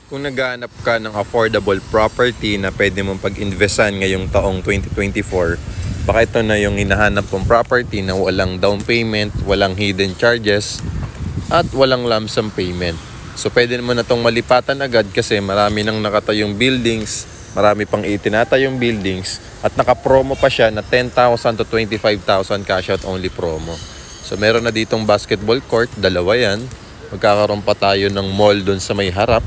Kung naghahanap ka ng affordable property na pwede mong pag-investan ngayong taong 2024, baka ito na yung hinahanap mong property na walang down payment, walang hidden charges, at walang lump sum payment. So pwede mo na itong malipatan agad kasi marami nang nakatayong buildings, marami pang itinatayong buildings, at naka-promo pa siya na 10,000 to 25,000 cash out only promo. So meron na ditong basketball court, dalawa yan. Magkakaroon pa tayo ng mall dun sa may harap.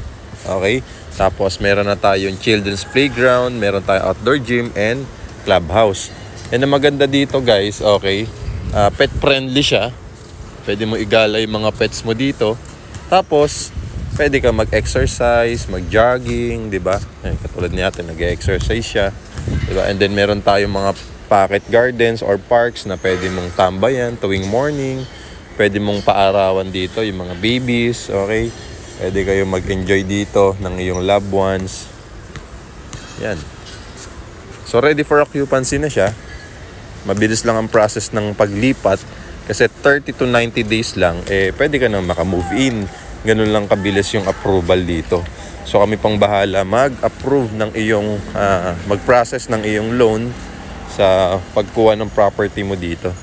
Okay? Tapos meron na tayong children's playground, meron tayong outdoor gym and clubhouse. And ang maganda dito guys, okay, pet friendly siya. Pwede mo igala yung mga pets mo dito. Tapos, pwede ka mag-exercise, mag-jogging, di ba? Katulad natin, nag-exercise siya. Diba? And then meron tayong mga pocket gardens or parks na pwede mong tambayan tuwing morning. Pwede mong paarawan dito yung mga babies, okay? Pwede kayo mag-enjoy dito ng iyong loved ones. Yan. So, ready for occupancy na siya. Mabilis lang ang process ng paglipat. Kasi 30 to 90 days lang, pwede ka nang makamove in. Ganun lang kabilis yung approval dito. So, kami pang bahala mag-approve ng iyong, mag-process ng iyong loan sa pagkuha ng property mo dito.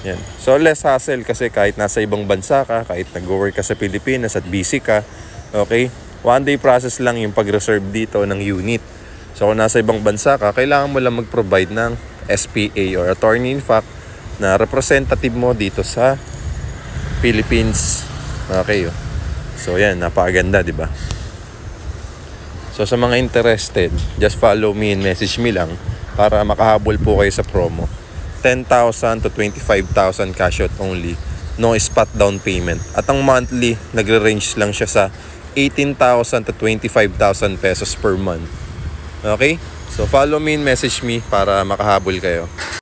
Yan. So less hassle kasi kahit nasa ibang bansa ka, kahit nag-work ka sa Pilipinas at busy ka, okay? One day process lang yung pag-reserve dito ng unit. So kung nasa ibang bansa ka, kailangan mo lang mag-provide ng SPA or attorney in fact na representative mo dito sa Philippines. Okay. So yan, napakaganda, di ba? So sa mga interested, just follow me and message me lang para makahabol po kayo sa promo. 10,000 to 25,000 cash out only. No spot down payment. At ang monthly, nagre-range lang siya sa 18,000 to 25,000 pesos per month. Okay? So follow me and message me para makahabol kayo.